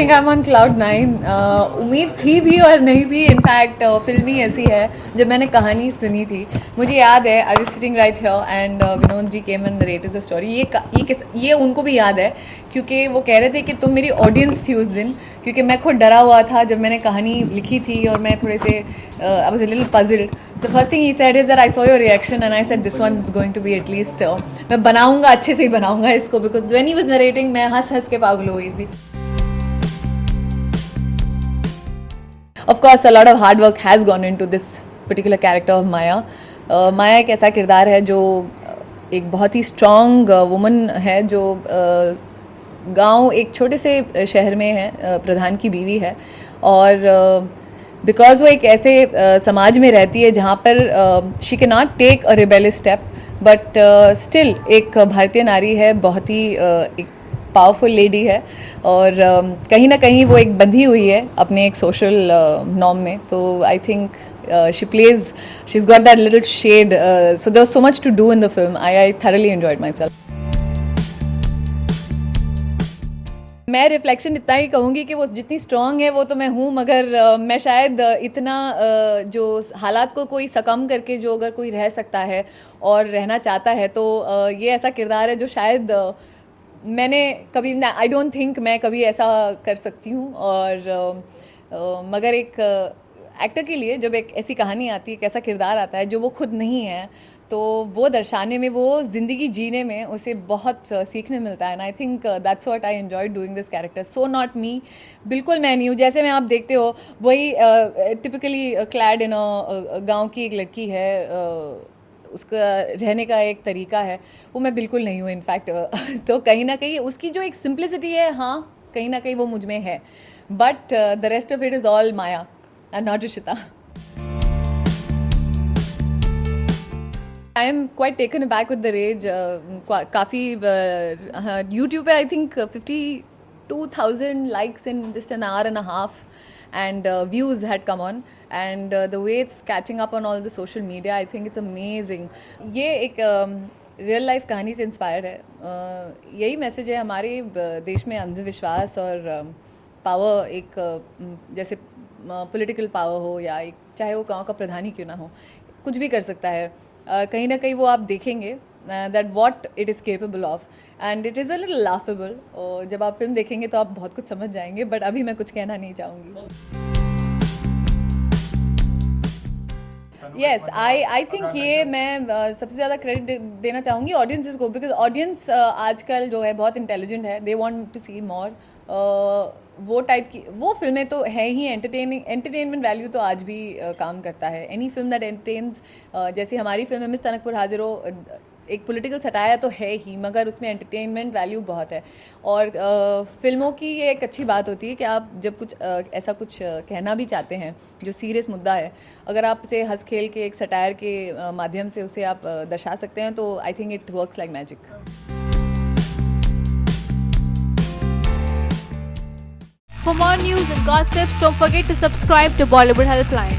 Think I am on cloud 9. उम्मीद थी भी और नहीं भी. इनफैक्ट फिल्म ही ऐसी है. जब मैंने कहानी सुनी थी, मुझे याद है I was sitting right here and Vinod ji came and narrated the story. ये उनको भी याद है क्योंकि वो कह रहे थे कि तुम मेरी ऑडियंस थी उस दिन, क्योंकि मैं खुद डरा हुआ था जब मैंने कहानी लिखी थी और मैं थोड़े से I was a little puzzled. The first thing he said is that I saw your reaction and I said this one is going to be at least मैं बनाऊंगा, अच्छे से ही बनाऊंगा इसको, because when he was narrating मैं हंस के पागल हो गई थी. Of course a lot of hard work has gone into this particular character of Maya. माया एक ऐसा किरदार है जो एक बहुत ही स्ट्रॉन्ग वुमन है जो गांव एक छोटे से शहर में है, प्रधान की बीवी है. और बिकॉज वो एक ऐसे समाज में रहती है जहाँ पर she can not take a rebellious step, but still एक भारतीय नारी है, बहुत ही एक पावरफुल लेडी है. और कहीं ना कहीं वो एक बंधी हुई है अपने एक सोशल नॉर्म में. तो I think she is got that little shade. So there was so much to do in the film. I thoroughly enjoyed myself. मैं रिफ्लेक्शन इतना ही कहूँगी कि वो जितनी स्ट्रॉन्ग है वो तो मैं हूँ, मगर मैं शायद इतना जो हालात को कोई सकम करके जो अगर कोई रह सकता है और रहना चाहता है तो ये ऐसा किरदार है जो शायद मैंने कभी आई डोंट थिंक मैं कभी ऐसा कर सकती हूँ. और मगर एक एक्टर के लिए जब एक ऐसी कहानी आती है, एक ऐसा किरदार आता है जो वो खुद नहीं है, तो वो दर्शाने में, वो ज़िंदगी जीने में उसे बहुत सीखने मिलता है. And I think that's what I enjoy doing this character. So not me, बिल्कुल मैं नहीं हूँ. जैसे मैं आप देखते हो वही टिपिकली क्लैड इन गांव की एक लड़की है, उसका रहने का एक तरीका है, वो मैं बिल्कुल नहीं हूँ इनफैक्ट. तो कहीं ना कहीं उसकी जो एक सिंप्लिसिटी है, हाँ कहीं ना कहीं वो मुझ में है, but the rest of it is all Maya and not Ishita. I am quite taken back with the rage. काफ़ी यूट्यूब पे I think 52,000 likes in just an hour and a half, and views had come on, and the way it's catching up on all the social media, I think it's amazing. ये एक real life कहानी से inspire है. यही message है हमारे देश में अंधविश्वास और पावर, एक जैसे पॉलिटिकल पावर हो या एक चाहे वो गांव का प्रधान ही क्यों ना हो, कुछ भी कर सकता है. कहीं ना कहीं वो आप देखेंगे that what it is capable of, and it is a little laughable. और जब आप फिल्म देखेंगे तो आप बहुत कुछ समझ जाएंगे, बट अभी मैं कुछ कहना नहीं चाहूँगी. येस, आई थिंक ये मैं सबसे ज़्यादा क्रेडिट देना चाहूँगी ऑडियंसेस को, बिकॉज ऑडियंस आजकल जो है बहुत इंटेलिजेंट है. दे वांट टू सी मोर. वो टाइप की वो फिल्में तो है ही एंटरटेनमेंट वैल्यू तो आज भी काम करता है. एनी फिल्म दैट एंटरटेन्स, जैसे हमारी फिल्म मिस तनकपुर हाजिर हो, एक पॉलिटिकल सटाया तो है ही, मगर उसमें एंटरटेनमेंट वैल्यू बहुत है. और फिल्मों की ये एक अच्छी बात होती है कि आप जब कुछ ऐसा कुछ कहना भी चाहते हैं जो सीरियस मुद्दा है, अगर आप उसे हंस खेल के एक सटायर के माध्यम से उसे आप दर्शा सकते हैं, तो I think it works like magic. For more news and gossips, don't forget to subscribe to Bollywood Helpline.